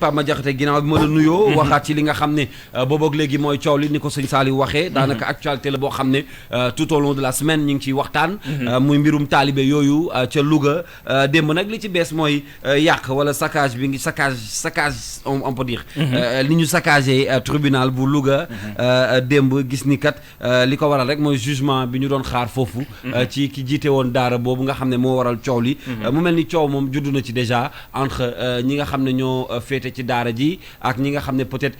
Pape Madiakhate ginnaaw bi ma la nuyoo waxaat ci li nga xam ne booboog léegi mooy coow li ni ko sëñ Saliou waxee daanaka actualité la boo xam ne tout au long de la semaine ñu ngi ciy waxtaan muy mbirum taalibe yooyu ca Louga démb nag li ci bees mooy yàq wala saccage bi ngi saccage on peut dire li ñu saccagé tribunal bu Louga démb gis ni kat li ko waral rek mooy jugement bi ñu doon xaar foofu ci ki jiite woon daara boobu nga xam ne moo waral coow li mu mel ni coow moom juddu na ci déjà entre ñi nga xam ne ñoo féete ci daara ji ak ñi nga xam ne peut-être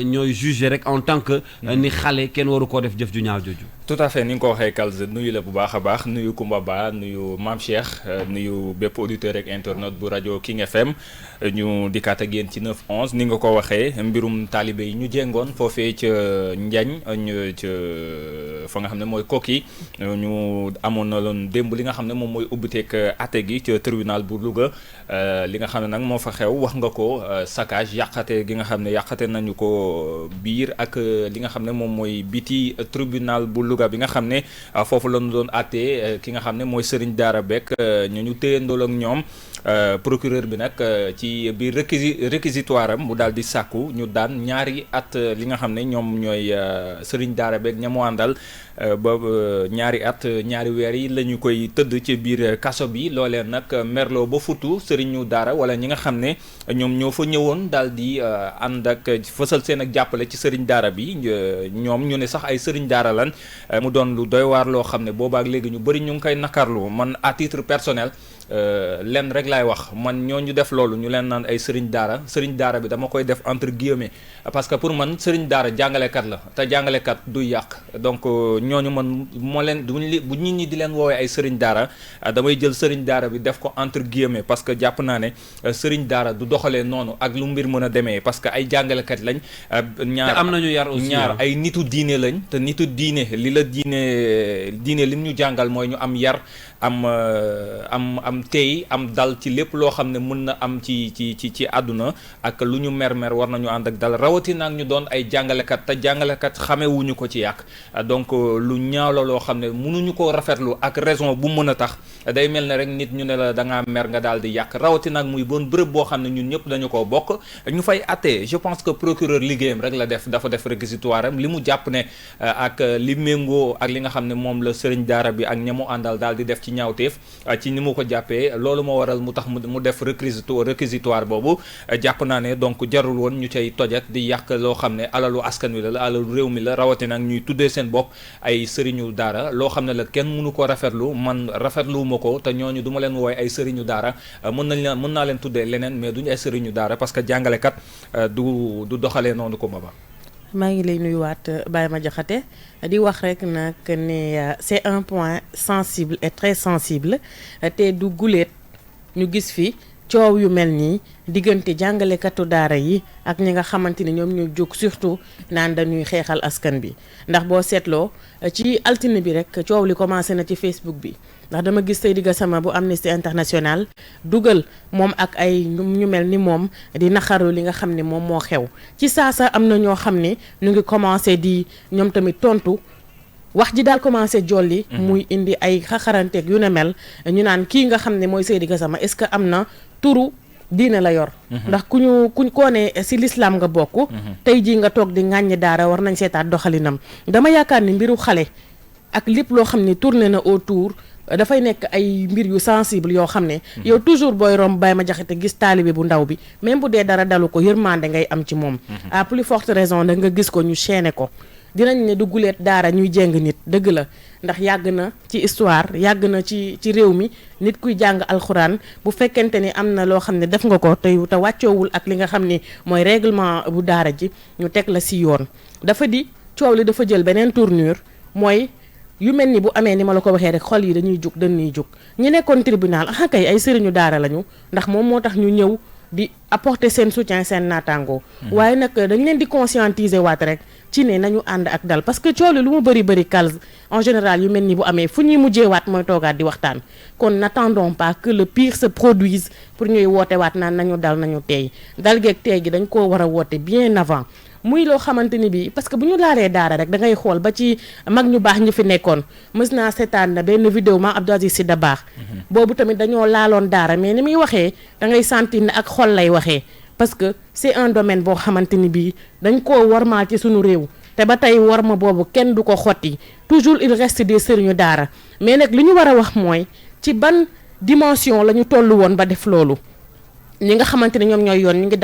ñooy juger rek en tant que ni xale kenn waru koo def jëf ju ñaaw jooju. tout à fait ni nga ko waxee Kalz nuyu la bu baax a baax nuyu Koumba Ba nuyu Mame Cheikh nuyu bépp auditeur ak internaute bu rajo King FM ñu dikkaat ak yéen ci 9-11 ni nga ko waxee mbirum taalibe yi ñu jéngoon foofee ca Njañ ca fa nga xam ne mooy Koki ñu amoon na loon démb li nga xam ne moom mooy ubbiteeg atte gi ca tribunal bu Louga li nga xam ne nag moo fa xew wax nga ko saccage yàqate gi nga xam ne yàqate nañu ko biir ak li nga xam ne moom mooy biti tribunal bu Louga bi nga xam ne foofu la ñu doon àttee ki nga xam ne mooy Serigne Daara Beck ñu téyandool ak ñoom procureur bi nag ci biir réquisitoire am mu daal di sàkku ñu daan ñaari at li nga xam ne ñoom ñooy Serigne Daara Beck ña mu àndal ba ñaari at ñaari weer yi la ñu koy tëdd ci biir kaso bi loolee nag merloo ba futu Serigne Daara wala ñi nga xam ne ñoom ñoo fa ñëwoon daal di ànd ak fësal seen ak jàppale ci Serigne Daara bi ñoom ñu ne sax ay Serigne Daara lan mu doon lu doy waar loo xam ne boobaak léegi ñu bëri ñu ngi koy nakarlu man à titre personnel lenn rek laay wax man ñooñu def loolu ñu leen naan ay sëriñ daara bi dama koy def entre guillemets parce que pour man sëriñ daara jàngalekat la te jàngalekat du yàq donc ñooñu man moo leen bu nit ñi di leen woowee ay sëriñ daara damay jël sëriñ daara bi def ko entre guillemets parce que jàpp naa ne sëriñ daara du doxalee noonu ak lu mbir mën a demee parce que ay jàngalekat lañ ñaar am nañu yar aussi ñaar ay nitu diine lañ te nitu diine li la diine lim ñu jàngal mooy ñu am yar am tey am dal ci lépp loo xam ne mën na am ci àdduna ak lu ñu mer war nañu ànd ak dal rawatina ak ñu doon ay jàngalekat te jàngalekat xamewuñu ko ci yàq donc lu ñaaw la loo xam ne mënuñu ko rafetlu ak raison bu mën a tax day mel ne rek nit ñu ne la da ngaa mer nga daal di yàq rawatina ak muy bon bërëb boo xam ne ñun ñëpp dañu koo bokk ñu fay attee je pense que procureur liggéeyam rek la dafa def réquisitoire am li mu jàpp ne ak li méngoo ak li nga xam ne moom la sëriñ daara bi ak ñamu àndal daal di def ci ñaawteef ci ni mu ko jàppee loolu moo waral mu tax mu def réquisitoire boobu jàpp naa ne donc jarul woon ñu cay tojat di yàq loo xam ne alalu askan wi la alalu réew mi la rawatina ak ñuy tuddee seen bopp ay sëriñu daara loo xam ne la kenn mënu ko rafetlu man rafetlu ma ko te ñooñu du ma leen wooye ay sëriñu daara mën naa leen tuddee leneen mais duñu ay sëriñu daara parce que jàngalekat du doxalee noonu ko baba maa ngi lay nuyuwaat Baye Madiakhate di wax rek nag ne c'est un point sensible et très sensible te du guléet ñu gis fi coow yu mel nii diggante jàngalekatu daara yi ak ñi nga xamante ni ñoom ñu jóg surtout naan dañuy xeexal askan bi ndax boo seetloo ci altine bi rek coow li commencé na ci Facebook bi ndax dama gis Seydi Gassama bu Amnesty International dugal moom ak ay ñu mel ni moom di naxaru li nga xam ne moom moo xew ci saasa am na ñoo xam ne ñu ngi commencé di ñoom tamit tontu wax ji daal commencé jolli muy indi ay xaxaranteeg yu ne mel ñu naan kii nga xam ne mooy Seydi Gassama est-ce que am na turu diine la yor ndax kuñ koo ne si l'islam nga bokk tey jii nga toog di ŋàññi daara war nañ seetaat doxalinam dama yaakaar ni mbiru xale ak lépp loo xam ne tourné na autour dafay nekk ay mbir yu sensible yoo xam ne yow toujours booy romb Baye Madiakhate gis taalibe bu ndaw bi même bu dee dara dalu ko yërmande ngay am ci moom à plus forte raison da nga gis ko ñu chaîné ko dinañ ne du guleet daara ñuy jéng nit dëgg la ndax yàgg na ci histoire yàgg na ci réew mi nit kuy jàng alxuraan bu fekkente ni am na loo xam ne def nga ko te wàccoowul ak li nga xam ni mooy règlement bu daara ji ñu teg la si yoon dafa di coow li dafa jël beneen tournure mooy yu mel ni bu amee ni ma la ko waxee rek xol yi dañuy jóg ñi nekkoon tribunal kay ay sëriñu daara lañu ndax moom moo tax ñu ñëw di apporter seen soutien seen naataangoo waaye nag dañ leen di conscientiser waat rek ci ne nañu ànd ak dal parce que coow li lu mu bëri Kalz en général yu mel ni bu amee fu ñuy mujjee waat mooy toogaat di waxtaan kon n'attendons pas que le pire se produise pour ñuy woote waat naan nañu dal nañu teey dal geeg teey gi dañ koo war a woote bien avant muy loo xamante ni bii parce que bu ñu laalee daara rek da ngay xool ba ci mag ñu baax ñu fi nekkoon mës naa seetaan na benn vidéo ma Abdou Aziz Sy Dabakh boobu tamit dañoo laaloon daara mais ni muy waxee da ngay sentir ne ak xol lay waxee parce que c'est un domaine boo xamante ni bii dañ koo warmaal ci suñu réew te ba tey warma boobu kenn du ko xotti toujours il reste des sëriñu daara mais nag li ñu war a wax mooy ci ban dimension la ñu toll woon ba def loolu ñi nga xamante ne ñoom ñooy yoon ñu ngi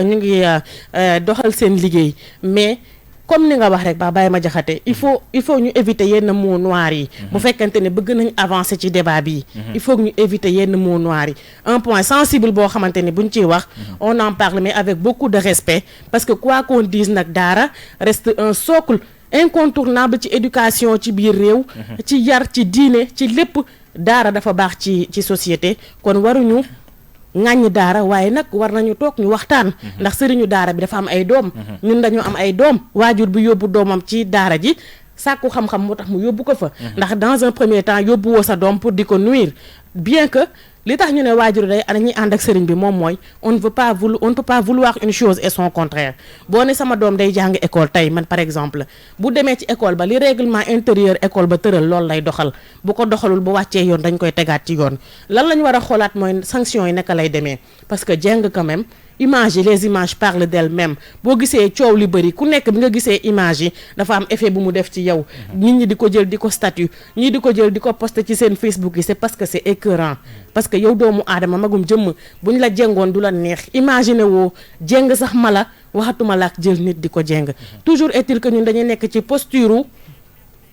ñu ngi doxal seen liggéey mais comme ni nga wax rek ba bàyyi ma jaxate il faut ñu éviter yenn mots noirs yi bu fekkente ne bëgg nañ avancer ci débat bi il faut que ñu éviter yenn mots noirs yi un point sensible boo xamante ne buñ ciy wax on en parle mais avec beaucoup de respect parce que quoi qu'on dise nag daara reste un socle incontournable ci éducation ci biir réew ci yar ci diine ci lépp daara dafa baax ci société kon waruñu ŋàññi daara waaye nag war nañu toog ñu waxtaan ndax sëriñu daara bi dafa am ay doom ñun dañoo am ay doom waajur bi yóbbu doomam ci daara ji sàkku xam-xam moo tax mu yóbbu ko fa ndax dans un premier temps yóbbu woo sa doom pour di ko nuire bien que li tax ñu ne waajur day ñuy ànd ak sëriñ bi moom mooy on ne peut pas vouloir une chose et son contraire boo ne sama doom day jàng école tey man par exemple bu demee ci école ba li règlement intérieur école ba tëral loolu lay doxal bu ko doxalul bu wàccee yoon dañ koy tegaat ci yoon lan la ñu war a xoolaat mooy sanction yi naka lay demee parce que jàng quand même image yi les images parlent d'elles-mêmes boo gisee coow li bëri ku nekk bi nga gisee image yi dafa am effet bu mu def ci yow nit ñi di ko jël di ko statut ñii di ko jël di ko poster ci seen Facebook yi c'est parce que c'est écœurant parce que yow doomu aadama magum jëmm buñ la jengoon du la neex imaginer woo jeng sax mala waxatuma laak jël nit di ko jeng toujours est-il que ñun dañuy nekk ci posture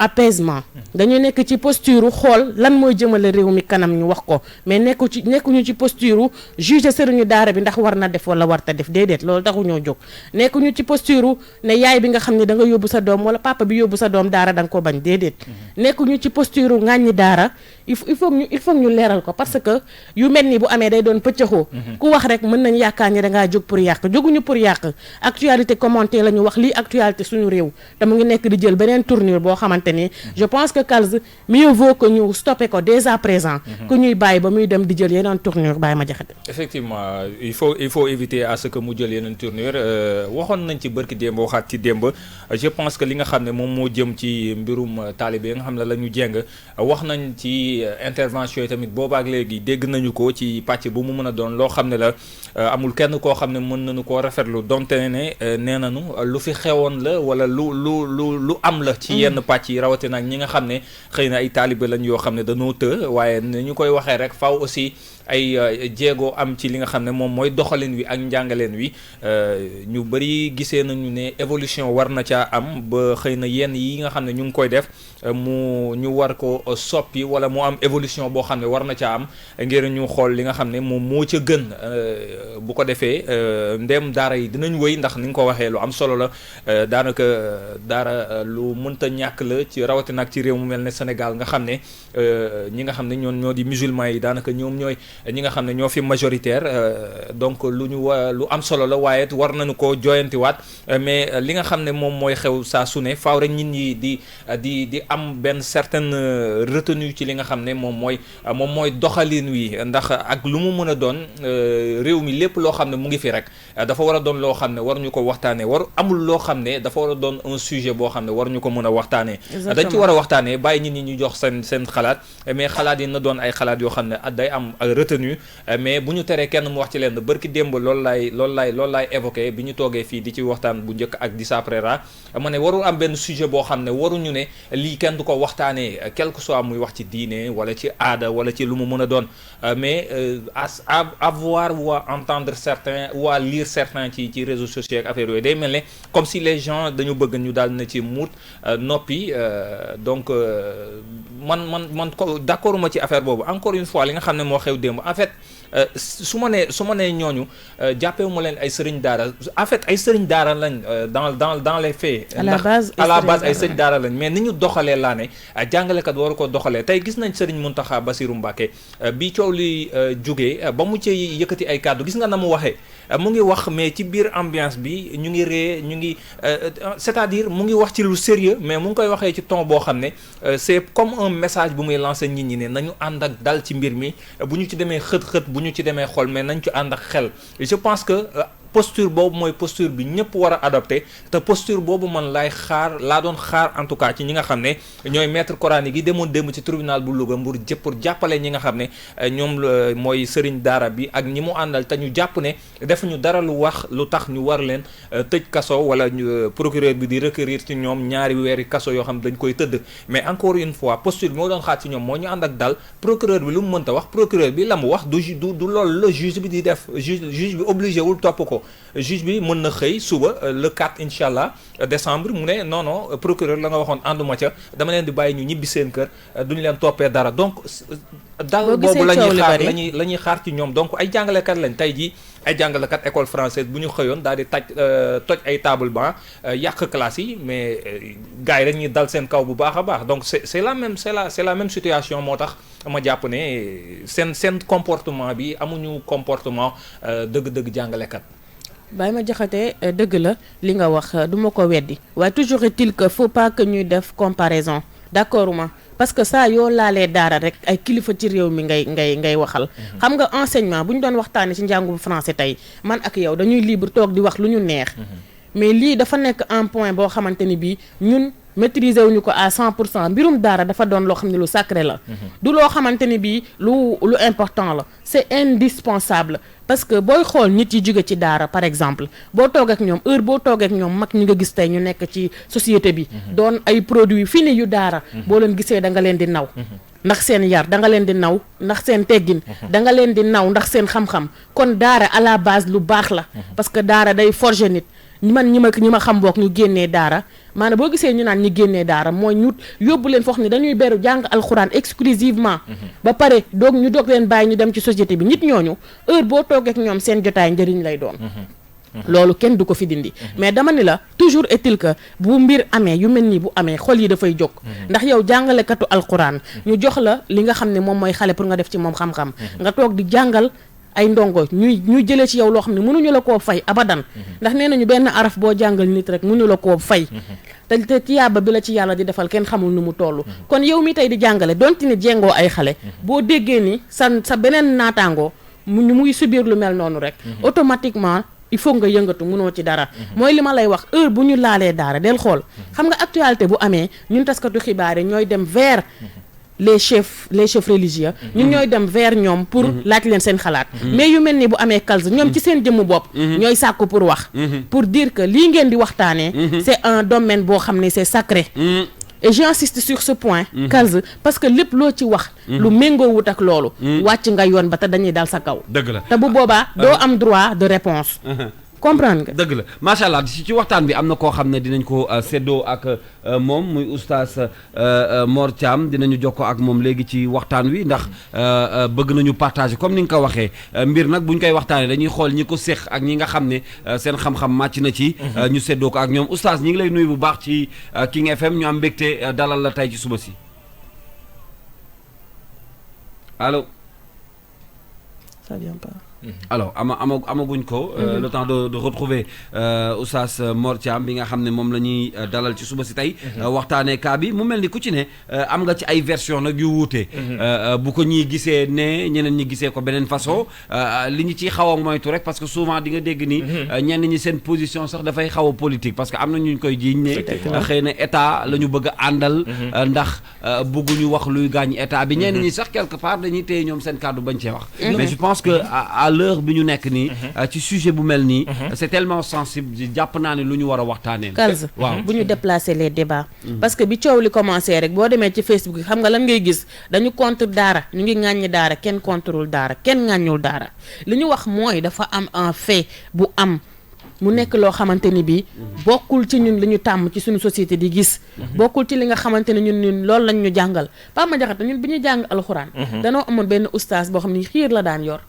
apaisement dañuy nekk ci posture xool lan mooy jëmale réew mi kanam ñu wax ko mais nekkuñu ci posture juger sëriñu daara bi ndax war na def wala warta def déedéet loolu taxu ñoo jóg nekkuñu ci posture ne yaay bi nga xam ne da nga yóbbu sa doom wala papa bi yóbbu sa doom daara da nga ko bañ déedéet nekkuñu ci posture ŋàññi daara il faut ñu leeral ko parce que yu mel ni bu amee day doon pëccëxoo ku wax rek mën nañ yaakaar ni da ngaa jóg pour yàq jóguñu pour yàq actualité commentée la ñu wax lii actualité suñu réew te mu ngi nekk di jël beneen tournure boo xamante ni je pense que Kals mieux vaut que ñu stoppé ko dès à présent que ñuy bàyyi ba muy dem di jël yeneen tournure bàyyi ma jaxate effectivement il faut éviter à ce que mu jël yeneen tournure waxoon nañ ci bërki démb waxaat ci démb je pense que li nga xam ne moom moo jëm ci mbirum taalibe yi nga xam ne la ñu jéng wax nañ ci intervention yi tamit boobaak léegi dégg nañu ko ci pàcc bu mu mën a doon loo xam ne la amul kenn koo xam ne mën nañu koo rafetlu donte ne nee nañu lu fi xewoon la wala lu am la ci yenn pàcc yi rawatina ak ñi nga xam ne xëy na ay taalibe lañ yoo xam ne dañoo waaye ni ñu koy waxee rek faaw aussi ay jéego am ci li nga xam ne moom mooy doxalin wi ak njàngaleen wi ñu bëri gisee nañu ne évolution war na caa am ba xëy na yenn yi nga xam ne ñu ngi koy def ñu war ko soppi wala mu am évolution boo xam ne war na caa am ngir ñu xool li nga xam ne moom moo ca gën bu ko defee ndem daara yi dinañ wëy ndax ni nga ko waxee lu am solo la daanaka daara lu mënta ñàkk la ci rawatina ak ci réew mu mel ne Sénégal nga xam ne ñi nga xam ne ñoo di musulmans yi daanaka ñoom ñooy ñi nga xam ne ñoo fi majoritaire donc lu am solo la waaye war nañu ko joyantiwaat mais li nga xam ne moom mooy xew saa su ne faaw rek nit ñi di am benn certaine retenue ci li nga xam ne moom mooy doxalin wi ndax ak lu mu mën a doon réew mi lépp loo xam ne mu ngi fi rek dafa war a doon loo xam ne war ñu ko waxtaanee amul loo xam ne dafa war a doon un sujet boo xam ne war ñu ko mën a waxtaanee dañ ci war a waxtaanee bàyyi nit ñi ñu jox seen xalaat mais xalaat yi na doon ay xalaat yoo xam ne day am retenu mais bu ñu teree kenn mu wax ci leen bërki démb loolu laay évoqué bi ñu toogee fii di ci waxtaan bu njëkk ak di saprera ma ne warul am benn sujet boo xam ne waruñu ne lii kenn du ko waxtaanee quel que soit muy wax ci diine wala ci aada wala ci lu mu mën a doon mais à voir ou à entendre certains ou à lire certains ci réseaux sociaux ak affaire yooyu day mel ne comme si les gens dañu bëgg ñu daal na ci muut noppi donc man ko d'accord ma ci affaire boobu encore une fois li nga xam ne moo xew démb en fait su ma nee ñooñu jàppewu ma leen ay sëriñ daara en fait ay sëriñ daara lañ dans les faits à la base ay sëriñ daara lañ mais ni ñu doxalee laa ne jàngalekat waru ko doxalee tey gis nañ sëriñ Mountakha Bassirou Mbacké bi coow li jógee ba mu ci yëkkati ay kàddu gis nga na mu waxee mu ngi wax mais ci biir ambiance bi ñu ngi ree ñu ngi c'est-à-dire mu ngi wax ci lu sérieux mais mu ngi koy waxee ci ton boo xam ne c'est comme un message bu muy lancer nit ñi ne nañu ànd ak dal ci mbir mi bu ñu ci demee xët-xët bu ñu ci demee xool mais nañ ci ànd ak xel je pense que posture boobu mooy posture bi ñëpp war a adopté te posture boobu man laa doon xaar en tout cas ci ñi nga xam ne ñooy maître coranique yi demoon démb ci tribunal bu Louga pour jàppale ñi nga xam ne ñoom mooy sëriñ daara bi ak ñi mu àndal te ñu jàpp ne defuñu dara lu tax ñu war leen tëj kaso wala procureur bi di requérir ci ñoom ñaari weeri kaso yoo xam ne dañ koy tëdd mais encore une fois posture bi moo doon xaar ci ñoom moo ñu ànd ak dal procureur bi lu mu mënta wax procureur bi la mu wax du loolu la juge bi di def juge bi obligé wul topp ko juge bi mën na xëy suba le 4 incha allah décembre mu ne non procureur la nga waxoon ànduma ca dama leen di bàyyi ñu ñibbi seen kër duñu leen toppee dara donc dal boobu la ñuy xaar ci ñoom donc ay jàngalekat lañ tey jii ay jàngalekat école française bu ñu xëyoon daal di toj ay table banc yàq classe yi mais gars yi dañuy dal seen kaw bu baax a baax donc c'est la même situation moo tax ma jàpp ne seen comportement bi amuñu comportement dëgg-dëgg jàngalekat. Baye Madiakhaté dëgg la li nga wax du ma ko weddi waaye toujours est-il que faut pas que ñuy def comparaison d'accord ma parce que saa yoo laalee daara rek ay kilifa ci réew mi ngay waxal. xam nga enseignement bu ñu doon waxtaanee ci njàngum français tey man ak yow dañuy libre toog di wax lu ñu neex. mais lii dafa nekk un point boo xamante ni bii ñun maîtriser wuñu ko à 100% mbirum daara dafa doon loo xam ne lu sacré la. du loo xamante ni bii lu important la c'est indispensable. parce que booy xool nit yi jóge ci daara par exemple boo toog ak ñoom heure boo toog ak ñoom mag ñi nga gis tey ñu nekk ci société bi doon ay produits finis yu daara boo leen gisee da nga leen di naw ndax seen yar da nga leen di naw ndax seen teggin da nga leen di naw ndax seen xam-xam kon daara à la base lu baax la parce que daara day forger nit ñi ma xam boog ñu génnee daara maanaam boo gisee ñu naan ñi génnee daara mooy ñu yóbbu leen foo xam ne dañuy beru jàng alxuraan exclusivement ba pare ñu doog leen bàyyi ñu dem ci société bi nit ñooñu heure boo toogee ak ñoom seen jotaay njëriñ lay doon loolu kenn du ko fi dindi mais dama ni la toujours est-il que bu mbir amee yu mel nii bu amee xol yi dafay jóg ndax yow jàngalekatu alxuraan ñu jox la li nga xam ne moom mooy xale pour nga def ci moom xam-xam nga toog di jàngal ay ndongo ñuy jëlee ci yow loo xam ne mënuñu la koo fay abadan ndax nee nañu benn araf boo jàngal nit rek mënu la koo fay te tiyaaba bi la ci yàlla di defal kenn xamul nu mu toll kon yow mi tey di jàngale donte ni jengoo ay xale boo déggee ni sa beneen naataangoo muy subir lu mel noonu rek automatiquement il faut nga yëngatu mënoo ci dara mooy li ma lay wax heure bu ñu laalee daara del xool xam nga actualité bu amee ñun taskatu xibaar yi ñooy dem vers les chefs religieux ñun ñooy dem vers ñoom pour laaj leen seen xalaat mais yu mel ni bu amee calse ñoom ci seen jëmmu bopp ñooy sàkku pour wax pour dire que lii ngeen di waxtaanee c'est un domaine boo xam ne c'est sacré et j'insiste sur ce point calse parce que lépp loo ci wax lu méngoo wut ak loolu wàcc nga yoon ba te dañuy dal sa kaw dëgg la te bu boobaa doo am droit de réponse comprendre nga dëgg la macha allah ci waxtaan bi am na koo xam ne dinañ ko séddoo ak moom muy oustaz Mor Thiam dinañu jokkoo ak moom léegi ci waxtaan wi ndax bëgg nañu partager comme ni nga ko waxee mbir nag bu ñu koy waxtaanee dañuy xool ñi ko séq ak ñi nga xam ne seen xam-xam màcc na ci ñu séddoo ko ak ñoom oustaz ñi ngi lay nuyu bu baax ci King FM ñu am mbégte dalal la tey ci suba si allo. Ça vient pas. alors amaguñ ko le temps de retrouver oustaz Mor Thiam bi nga xam ne moom la ñuy dalal ci suba si tey waxtaanee cas bi mu mel ni ku ci ne am nga ci ay version nag yu wuute bu ko ñii gisee ne ñeneen ñi gisee ko beneen façon li ñu ciy xaw a moytu rek parce que souvent di nga dégg ni ñenn ñi seen position sax dafay xaw a politique parce que am na ñu koy jiiñ ne xëy na état la ñu bëgg a àndal ndax bëgguñu wax luy gaañ état bi ñenn ñi sax quelque part dañuy téye ñoom seen kàddu bañ cee wax mais je pense que à l'heure bi ñu nekk nii ci sujet bu mel nii c'est tellement sensible jàpp naa ne lu ñu war a waxtaanee Kalz waaw bu ñu déplacer les débats parce que bi coow li commencé rek boo demee ci Facebook xam nga lan ngay gis dañu contre daara ñu ngi ŋàññi daara kenn contrôle daara kenn ŋàññul daara li ñu wax mooy dafa am un fait bu am mu nekk loo xamante ni bii bokkul ci ñun li ñu tàmm ci suñu société di gis bokkul ci li nga xamante ne ñun loolu lañ ñu jàngal Pape Madiakhaté ñun bi ñuy jàng alxuraan danoo amoon benn oustaz boo xam ne xiir la daan yor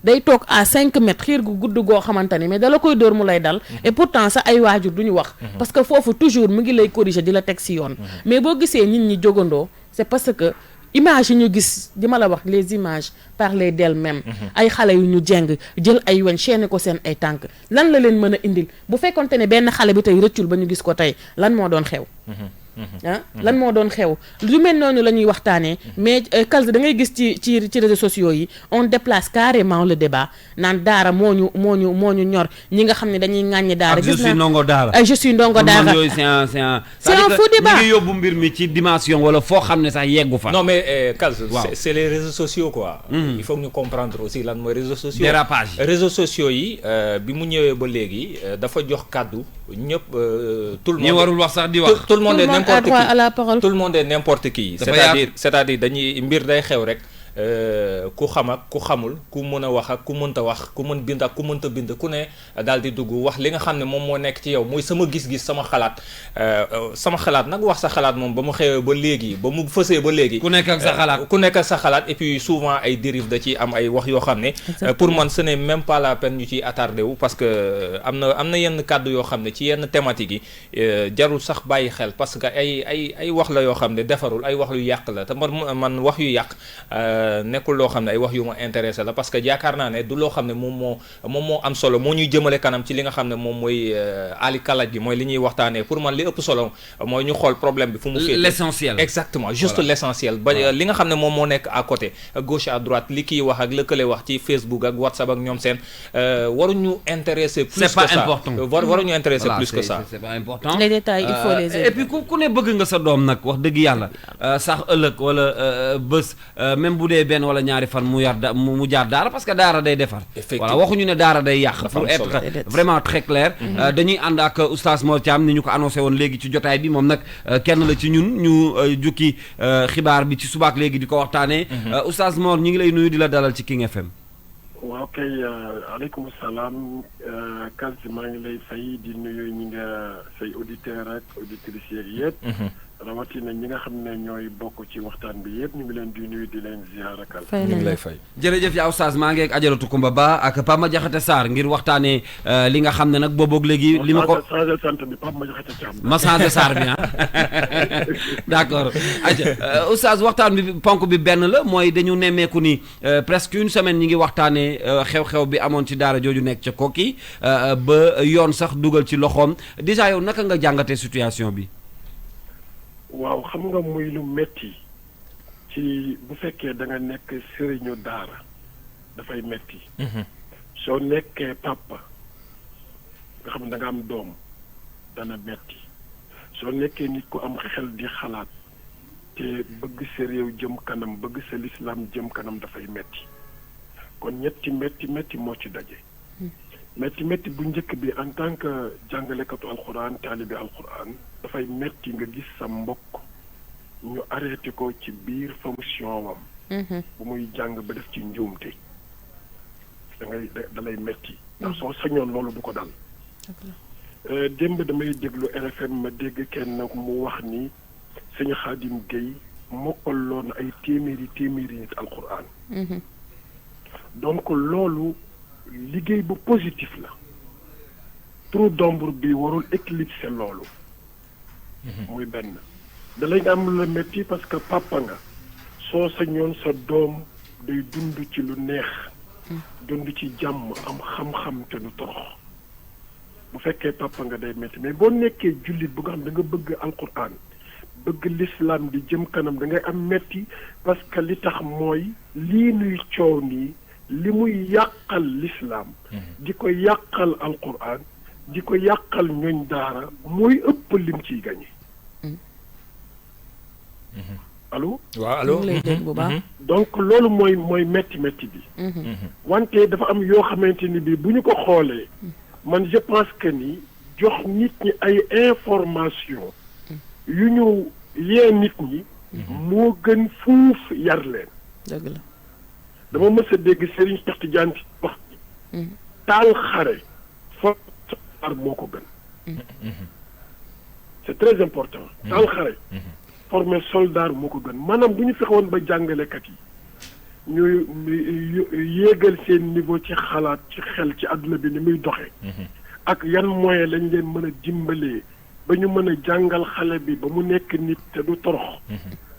day toog à 5 mètres xiir gu gudd goo xamante ni mais dala koy dóor mu lay dal et pourtant sa ay waajur duñu wax parce que foofu toujours mu ngi lay corriger di la teg si yoon mais boo gisee nit ñi jógandoo c'est parce que image yi ñu gis di ma la wax les images parlent d'elles-mêmes ay xale yu ñu jeng jël ay weñ chaîné ko seen ay tànk lan la leen mën a indil bu fekkonte ne benn xale bi tey rëccul ba ñu gis ko tey lan moo doon xew lan moo doon xew lu mel noonu la ñuy waxtaanee mais Kalz da ngay gis ci réseaux sociaux yi on déplace carrément le débat naan daara moo ñu ñor ñi nga xam ne dañuy ŋàññi daara. je suis ndongo daara je suis ndongo daara c'est un faux débat. ñu ngi yóbbu mbir mi ci dimension wala foo xam ne sax yeggu fa. non mais Kalz c'est les réseaux sociaux quoi. il faut que ñu comprendre aussi lan mooy réseaux sociaux. dérapage réseaux sociaux yi bi mu ñëwee ba léegi dafa jox kàddu ñëpp tout le monde. ñi warul wax sax di wax. tout le monde est n'importe qui à la parole. tout le monde est n'importe qui. c'est-à-dire dañuy mbir day xew rek. ku xam ak ku xamul ku mën a wax ak ku mënta wax ku mën bind ak ku mënta bind ku ne daal di dugg wax li nga xam ne moom moo nekk ci yow muy sama gis-gis sama xalaat nag wax sa xalaat moom ba mu xewee ba léegi ba mu fësee ba léegi. ku nekk ak sa xalaat ku nekk ak sa xalaat et puis souvent ay dérives da ciy am ay wax yoo xam ne. pour man ce n'est même pas la peine ñu ciy attardé wu parce que am na yenn kàddu yoo xam ne ci yenn thématiques yi jarul sax bàyyi xel parce que ay wax la yoo xam ne defarul ay wax yu yàq la te man wax yu yàq. nekkul loo xam ne ay wax yu ma intéressé la parce que yaakaar naa ne du loo xam ne moom moo am solo moo ñuy jëmale kanam ci li nga xam ne moom mooy ali kalaj gi mooy li ñuy waxtaanee pour man li ëpp solo mooy ñu xool problème bi fu mu féete l'essentiel exactement juste l'essentiel ba li nga xam ne moom moo nekk à côté gauche à droite li kii wax ak lëkkale wax ci Facebook ak WhatsApp ak ñoom seen waruñu intéresser plus que ça waruñu intéresser plus que ça c'est pas important les détails il faut les et puis ku ne bëgg nga sa doom nag wax dëgg yàlla sax ëllëg wala bés même bu dee benn wala ñaari fan mu jaar daara parce que daara day defar. effectivement voilà waxuñu ne daara day yàq. pour être vraiment très clair. dañuy ànd ak oustaz Mor Thiam ni ñu ko annoncé woon léegi ci jotaay bi moom nag kenn la ci ñun ñu jukki xibaar bi ci subaak léegi di ko waxtaanee. oustaz Mor ñu ngi lay nuyu di la dalal ci King FM. waaw kay aleykum salaam Kalz maa ngi lay fay di nuyu ñi nga say auditeurs ak auditrices yeeg yëpp. rawatina ñi nga xam ne ñooy bokk ci waxtaan bi yëpp ñu ngi leen di nuyu di leen ziar akal. ñu ngi lay fay. jërëjëf yaa oustaz maa ngi ak Ajaratu Kumba Ba ak Pape Madiakhate Sarr ngir waxtaanee li nga xam ne nag booboog léegi. li ma ko changé sant bi Pape Madiakhate Thiam. ma changé Sarr bi d'accord oustaz waxtaan bi ponk bi benn la mooy dañu nemmeeku ni presque une semaine ñi ngi waxtaanee xew-xew bi amoon ci daara jooju nekk ca Koki ba yoon sax dugal ci loxoom déjà yow naka nga jàngatee situation bi. waaw xam nga muy lu metti ci bu fekkee da nga nekk sëriñu daara dafay metti soo nekkee papa nga xam ne da nga am doom dana metti soo nekkee nit ku am xel di xalaat te bëgg sa réew jëm kanam bëgg sa lislaam jëm kanam dafay metti kon ñetti metti moo ci daje metti bu njëkk bi en tant que jàngalekatu alxuraan taalibe alxuraan dafay metti nga gis sa mbokk ñu arrêté ko ci biir fonction wam bu muy jàng ba def ci njuumte da lay metti ndax soo sañoon loolu du ko dal démb damay déglu RFM ma dégg kenn mu wax ni sëñ Xaadim Gueye mokkaloon ay téeméeri nit alxuraan donc loolu liggéey bu positif la trou d'ombre bi warul éclipser loolu muy benn da lay am la métti parce que papa nga soo sañoon sa doom day dund ci lu neex dund ci jàmm am xam-xam te du torox bu fekkee papa nga day métti mais boo nekkee jullit bu nga xam da nga bëgg alquran bëgg l'islam di jëm kanam da ngay am métti parce que li tax mooy lii nuy coow nii li muy yàqal l'islam di ko yàqal alquran di ko yàqal ñooñ daara mooy ëpp lim ciy gañe allo waaw allo lay dégg bu baax donc loolu mooy métti bi wante dafa am yoo xamante ni bi bu ñu ko xoolee man je pense que ni jox nit ñi ay information yu ñu yee nit ñi moo gën fuuf yar leen dëgg la dama mës a dégg Serigne Cheikh Tidiane wax taal xare former moo ko gën c'est très important taal xare former soldat moo ko gën maanaam bu ñu fexewoon ba jàngalekat yi ñu yéegal seen niveau ci xalaat ci xel ci àdduna bi ni muy doxee ak yan moyen lañ leen mën a dimbalee ba ñu mën a jàngal xale bi ba mu nekk nit te du torox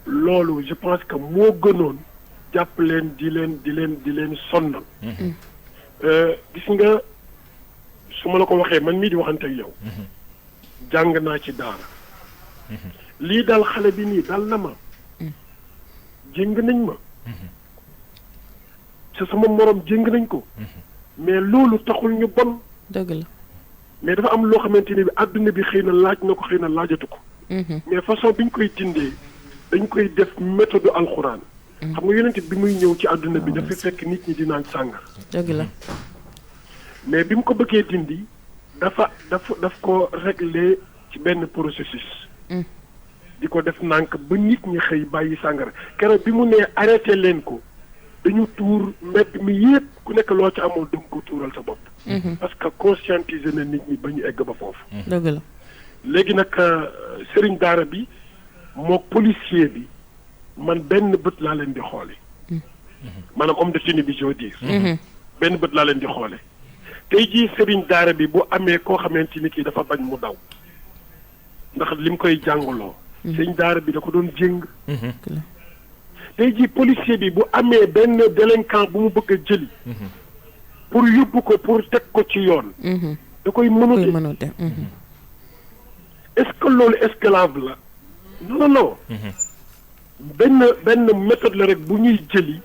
loolu je pense que moo gënoon jàpp leen di leen sonnal gis nga su ma la ko waxee man mii di waxante ak yow jàng naa ci daara lii dal xale bi nii dal na ma jéng nañ ma sa sama morom jéng nañ ko mais loolu taxul ñu bon dëgg la. mais dafa am loo xamante ni bi àdduna bi xëy na laaj na ko xëy na laajatu ko mais façon bi ñu koy dindee dañ koy def méthode alxuraan xam nga yonent bi muy ñëw ci àdduna bi dafa fekk nit ñi di naan sàngar dëgg la. mais bi mu ko bëggee dindi daf ko réglé ci benn processus di ko def nànk ba nit ñi xëy bàyyi sàngara keroog bi mu nee arrêté leen ko dañu tuur mbedd mi yépp ku nekk loo ci amoon danga ko tuural sa bopp parce que conscientiser na nit ñi ba ñu egg ba foofu dëgg la. léegi nag sëriñ daara bi moo policier bi man benn bët laa leen di xoole maanaam homme de tenue bi je veux dire benn bët laa leen di xoole tey jii sëriñ daara bi bu amee koo xamante ni kii dafa bañ mu daw ndax li mu koy jàngaloo sëriñ daara bi da ko doon jéng tey jii policier bi bu amee benn délinquant bu mu bëgg a jëli pour yóbbu ko pour teg ko ci yoon da koy mënute est-ce que loolu esclave la non non benn méthode la rek bu ñuy jëli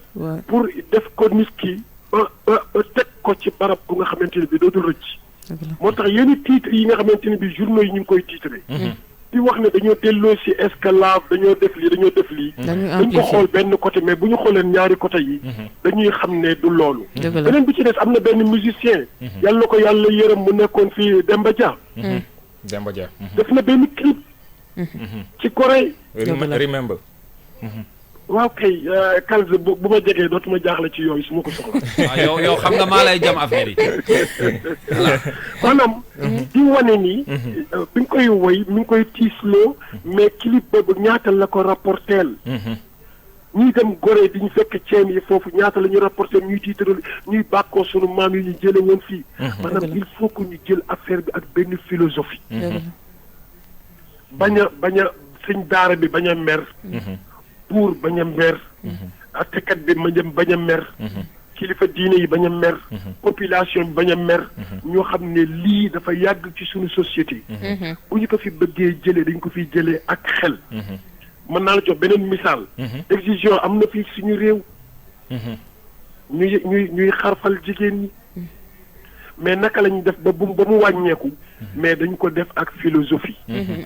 pour def ko nit ki ba teg ko ci barab bu nga xamante ne bi dootul rëcc moo tax yenn titre yi nga xamante ne bi journaux yi ñu ngi koy titré di wax ne dañoo delloo si esclave dañoo def lii dañ ko xool benn côté mais bu ñu xooleen ñaari côté yi dañuy xam ne du loolu beneen bi ci des am na benn musicien yàlla na ko yàlla yërëm mu nekkoon fii Demba Dia def na benn clip ci Corée remember waaw kay Kalz bu ma jegee dootuma jaaxle ci yooyu su ma ko soxla waaw yow xam nga maa lay jam affaire yi maanaam di wane ni bi nga koy woy mi ngi koy tiisloo mais clip boobu ñaata la ko rapporteel ñuy dem Gorée di ñu fekk ceen yi foofu ñaata la ñu rapporteel ñuy tiitaral ñuy bàkkoo sunu maam yi ñu jële woon fii maanaam il faut que ñu jël affaire bi ak benn philosophie bañ a sëñ daara bi bañ a mer buur bañ a mer attekat bi bañ a mer kilifa diine yi bañ a mer population bi bañ a mer ñoo xam ne lii dafa yàgg ci suñu société bu ñu ko fi bëggee jëlee dañ ko fiy jëlee ak xel mën naa la jox beneen misaal excision am na fii suñu réew ñuy xarfal jigéen ñi mais naka lañu def ba mu wàññeeku mais dañ ko def ak philosophie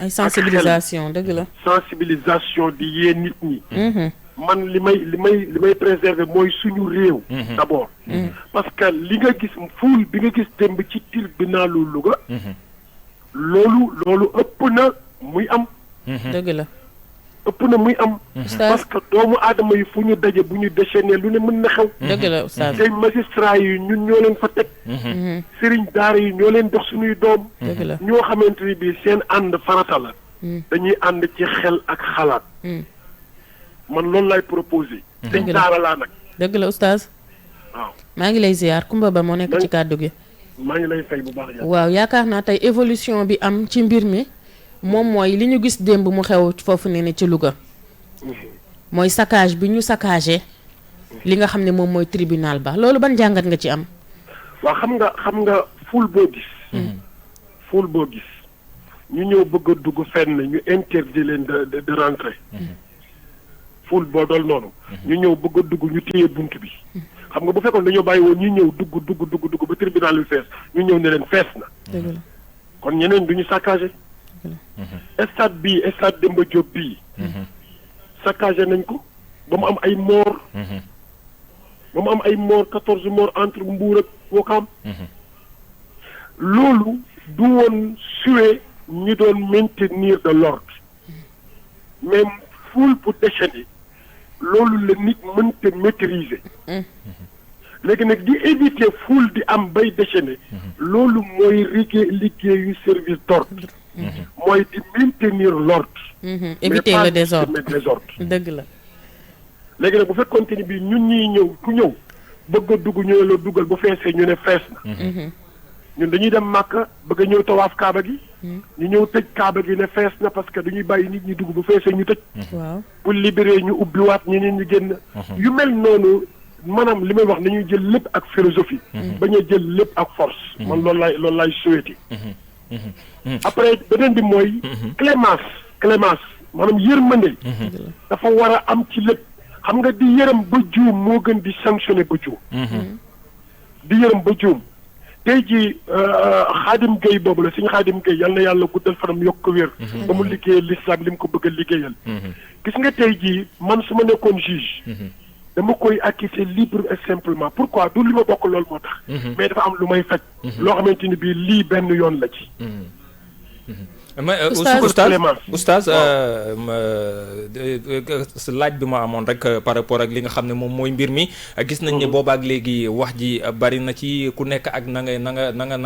ay sensibilisation dëgg la sensibilisation di yee nit ñi man li may préserver mooy suñu réew d'abord parce que li nga gis fuul bi nga gis démb ci tribunalu Louga loolu ëpp na muy am dëgg la ëpp na muy am parce que doomu aadama yi fu ñu daje bu ñu déchaîné lu ne mën na xew dëgg la oustaz tey magistrat yi ñun ñoo leen fa teg sëriñ daara yi ñoo leen dox suñuy doom dëgg la ñoo xamante ni bii seen ànd farata la dañuy ànd ci xel ak xalaat man loolu lay proposé sëriñ daara laa nag dëgg la oustaz waaw maa ngi lay ziar Kumba Ba moo nekk ci kàddu gi maa ngi lay fay bu baax waaw yaakaar naa tey évolution bi am ci mbir mi moom mooy li ñu gis démb mu xew foofu ne ci Louga mooy saccage bi ñu saccagé li nga xam ne moom mooy tribunal ba loolu ban jàngat nga ci am waaw xam nga ful boo gis ñu ñëw bëgg a dugg fenn ñu interdit leen de rentrer ful boo dool noonu ñu ñëw bëgg a dugg ñu téye bunt bi xam nga bu fekkoon dañoo bàyyi woon ñu ñëw dugg ba tribunal bi fees ñu ñëw ne leen fees na kon ñeneen duñu saccagé stade Demba Diop bii saccagé nañ ko ba mu am ay mort 14 morts entre Mbour ak Ouakam loolu du woon suwe ñu doon maintenir de l'ordre mais foule bu déchaîné loolu la nit mënta maîtriser léegi nag di éviter foule di am bay déchaîné loolu mooy liggéeyu service d'ordre mooy di maintenir l'ordre éviter le désordre dëgg la léegi nag bu fekkoonte ni bii ñun ñuy ñëw ku ñëw bëgg a dugg ñu ne la duggal bu feesee ñu ne fees na ñun dañuy dem Màkka bëgg a ñëw tawaaf Kaaba gi ñu ñëw tëj Kaaba gi ne fees na parce que dañuy bàyyi nit ñi dugg bu feesee ñu tëj waaw pour libérer ñu ubbiwaat ñeneen ñu génn yu mel noonu maanaam li may wax nañuy jël lépp ak philosophie bañ a jël lépp ak force man loolu laay souhaité après beneen bi mooy clémence maanaam yërmande dafa war a am ci lépp. xam nga di yërëm ba juum moo gën di sanctionné ba juum. di yërëm ba juum tey jii Xaadim Gueye boobu la suñu Xaadim Gueye yal na yàlla guddal fanam yokk ko wér. ba mu liggéeyal l'islam li mu ko bëgg a liggéeyal. gis nga tey jii man su ma nekkoon juge. dama koy acquitter libre et simplement pourquoi du li ma bokk loolu moo tax. mais dafa am lu may faj. loo xamante ni bii lii benn yoon la ci. oustaz laaj bi ma amoon rek par rapport ak li nga xam ne moom mooy mbir mi gis nañ ne boobaak léegi wax ji bari na ci ku nekk ak na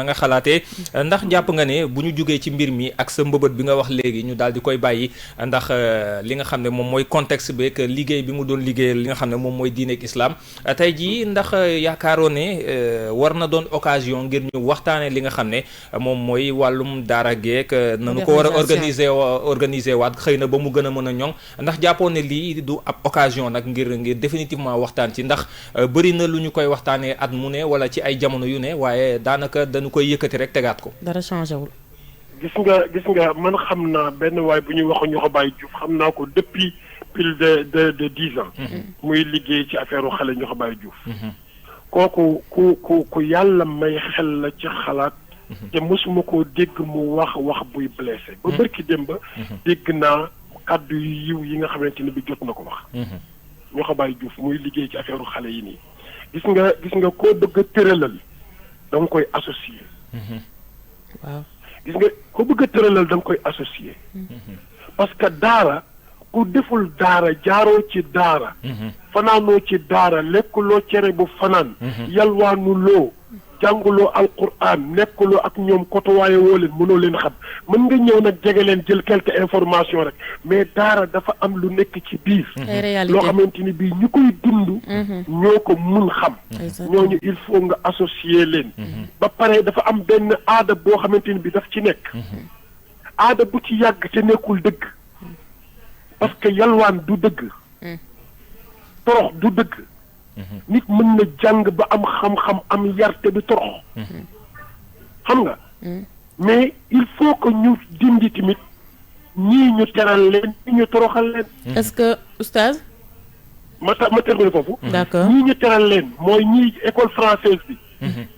nga xalaatee ndax jàpp nga ne bu ñu jugee ci mbir mi ak sa mbëbët bi nga wax léegi ñu daal di koy bàyyi ndax li nga xam ne moom mooy contexte beeg liggéey bi mu doon liggéeyal li nga xam ne moom mooy diineeg islam tey jii ndax yaakaaroo ne war na doon occasion ngir ñu waxtaanee li nga xam ne moom mooy wàllum daara geek nanu ko war a organiser waat xëy na ba mu gën a mën a ñoŋ ndax jàppoon ne lii du ab occasion nag ngir définitivement waxtaan ci ndax bëri na lu ñu koy waxtaanee at mu ne wala ci ay jamono yu ne waaye daanaka dañu koy yëkkati rek tegaat ko. dara changé wul. gis nga man xam naa benn waay bu ñuy wax ñoo ko bàyyi Diouf xam naa ko depuis plus de 10 ans. muy liggéey ci affaire xale ñoo ko bàyyi Diouf. kooku ku yàlla may xel la ci xalaat. te mosuma koo dégg mu wax buy blessé ba bërki dem ba dégg naa kàddu yu yiw yi nga xamante ni bi jot na ko wax ñoo ko bàyyi Diouf muy liggéey ci affaire xale yi nii gis nga koo bëgg a tëralal da nga koy associé waaw gis nga koo bëgg a tëralal da nga koy associé parce que daara ku deful daara jaaroo ci daara fanaanoo ci daara lekkuloo cere bu fanaan yalwaanu loo jànguloo alquran nekkuloo ak ñoom kotuwaaye woo leen mënoo leen xam mën nga ñëw nag jege leen jël quelques informations rek mais daara dafa am lu nekk ci biir loo xamante ni bii ñu koy dund ñoo ko mun xam ñooñu il faut nga associer leen ba pare dafa am benn aada boo xamante ni bi daf ci nekk aada bu ci yàgg te nekkul dëgg parce que yalwaan du dëgg torox du dëgg nit mën na jàng ba am xam-xam am yarte bi torox xam nga mais il faut que ñu dindi tamit ñii ñu teral leen ñii ñu toroxal leen est-ce que oustaz ma terminer foofu d'accord ñii ñu teral leen mooy ñii école française bi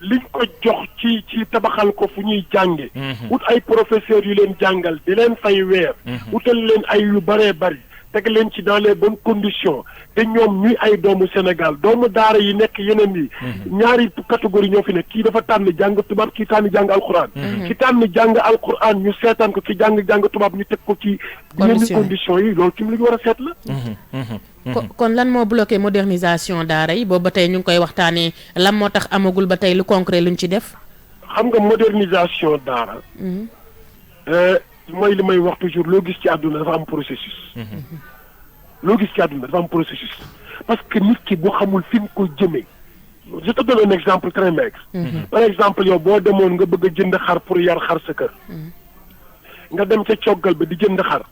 liñ ko jox ci tabaxal ko fu ñuy jànge ut ay professeurs yu leen jàngal di leen fay weer utal leen ay yu bëree bëri teg leen ci dans les bonnes conditions te ñoom ñuy ay doomu Sénégal doomu daara yi nekk yeneen yi ñaari catégorie ñoo fi nekk kii dafa tànn jàng tubaab kii tànn jàng alquran ki tànn jàng alquran ñu seetaan ko ki jàng tubaab ñu teg ko ci yenn conditions yi loolu ci lu ñu war a seet la kon lan moo bloqué modernisation daara yi boobu ba tey ñu ngi koy waxtaanee lan moo tax amagul ba tey lu concret luñ ci def xam nga modernisation daara mooy li may wax toujours loo gis ci àdduna dafa am processus loo gis ci àdduna dafa am processus parce que nit ki boo xamul fi mu ko jëmee je te donne un exemple très maigre par exemple yow boo demoon nga bëgg a jënd xar pour yar xar sa kër nga dem ca coggal ba di jënd xar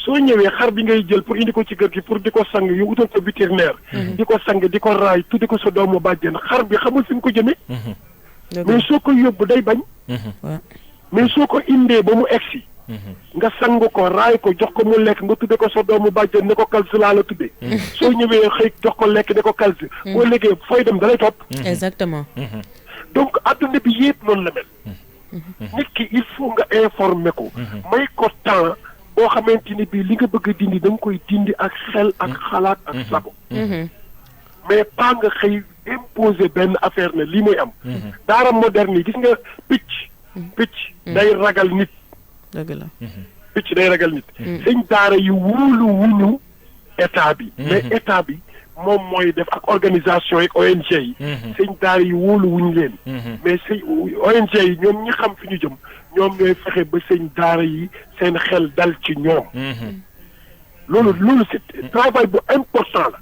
soo ñëwee xar bi ngay jël pour indi ko ci kër gi pour di ko sang yu utal ko vétérinaire di ko sang di ko raay tuddi ko sa doomu bàjjen xar bi xamul fi mu ko jëmee mais soo ko yóbbu day bañ mais soo ko indee ba mu egsi nga sang ko raay ko jox ko mu lekk nga tudde ko sa doomu bàjjen ne ko kalsi laa la tudde soo ñëwee xëy jox ko lekk ne ko kalsi boo léegi fooy dem dalay topp exactement donc adduna bi yëpp noonu la mel nit ki il faut nga informer ko may ko temps boo xamante ni bii li nga bëgg a dindi da nga koy dindi ak xel ak xalaat ak sago mais pas nga xëy imposer benn affaire ne lii mooy am daara moderne yi gis nga picc day ragal nit dëgg la picc day ragal nit sëñ daara yi wóolu wuñu état bi mais état bi moom mooy def ak organisation yi ONG yi sëñ daara yi wóolu wuñu leen mais sëñ ONG yi ñoom ñi xam fi ñu jëm ñoom ñooy fexe ba sëñ daara yi seen xel dal ci ñoom loolu c'est travail bu important la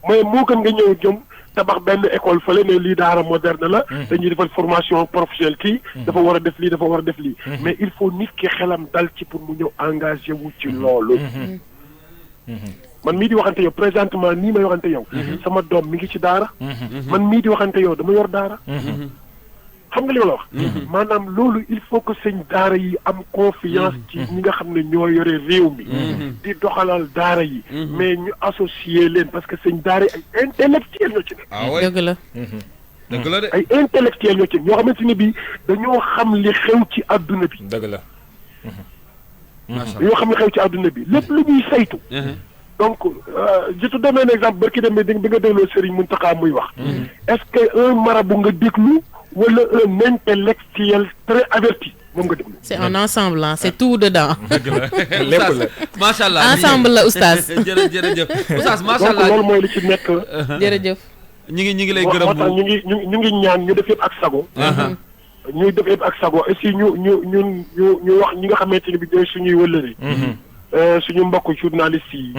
mais moo gën nga ñëw jëm tabax benn école fële ne lii daara moderne la dañuy defal formation professionnelle kii dafa war a def lii dafa war a def lii mais il faut nit ki xelam dal ci pour mu ñëw engagé wu ci loolu man mii di waxante yow présentement nii may waxante yow sama doom mi ngi ci daara man mii di waxante yow dama yor daara xam nga li ma la wax. maanaam loolu il faut que sëñ daara yi am confiance ci ñi nga xam ne ñoo yore réew mi. di doxalal daara yi. mais ñu associer leen parce que sëñ daara yi ay intellectuels ñoo ci nekk. ah oui dëgg la. dëgg la de. ay intellectuels ñoo ci nekk ñoo xamante ne bii dañoo xam li xew ci adduna bi. dëgg la. macha allah dañoo xam li xew ci adduna bi lépp lu ñuy saytu. donc je te donne un exemple barki dem bi nga dégloo Serigne Mountakha muy wax. est-ce que un marabout nga déglu wala un intellectuel très averti moom nga déglu. c'est un ensemble hein, c'est tout dedans. dëgg la lépp la. macha allah ensemble la oustaz. jërëjëf oustaz macha donc allah loolu mooy li ci nekk. jërëjëf. ñi ngi lay moo gërëm tax ñu ngi ñaan ñu def yëpp ak sago. ñuy def yëpp ak sago et puis ñu wax ñi nga xamante ne bi ñooy suñuy wëllëri. suñu mbokk journalistes yi.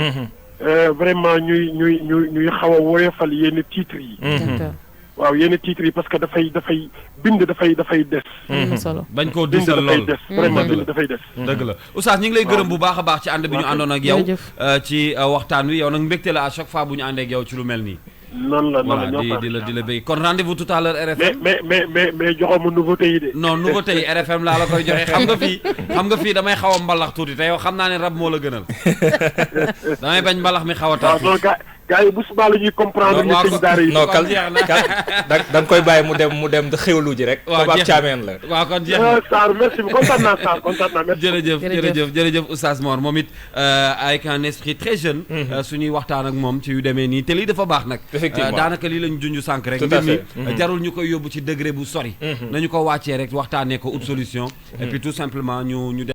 vraiment ñuy xaw a woyofal yenn titres yi. d'accord. waaw yenn titres yi parce que dafay bind dafay des. am na solo. bañ koo bind diisal dafay lool des vraiment bind dafay des. dëgg la oustaz ñu ngi lay gërëm bu baax a baax ci ànd bi ñu àndoon ak yow jërëjëf. ci waxtaan wi yow nag mbégte la à chaque fois bu ñu àndee ak yow ci lu mel nii noonu la voilà ñoo di la béy kon rendez-vous tout à l'heure RFM mais joxoo ma nouveauté yi de. non nouveauté yi RFM laa la koy joxe xam nga fii damay xaw a mbalax tuuti te yow xam naa ne rab moo la gënal damay bañ mbalax mi xaw a waaw tax non gars yi bu subaa la ñuy comprendre li sëñ daara yi. non kon jeex na. da nga koy bàyyi mu dem da xewlu ji rek. waaw comme ab jeex na. caameen la. waaw kon jeex na Sarr merci kontaan naa Sarr kontaan naa merci. jërëjëf Oustaz Mor moom it avec un esprit très jeune suñuy waxtaan ak moom ci yu demee nii te lii dafa baax nag Effectivement. daanaka lii lañ junj sànq rek Tout à mbir fait. mi jarul ñu koy yóbbu ci degré bu sori nañu ko wàccee rek waxtaanee ko ut solution et puis tout simplement ñu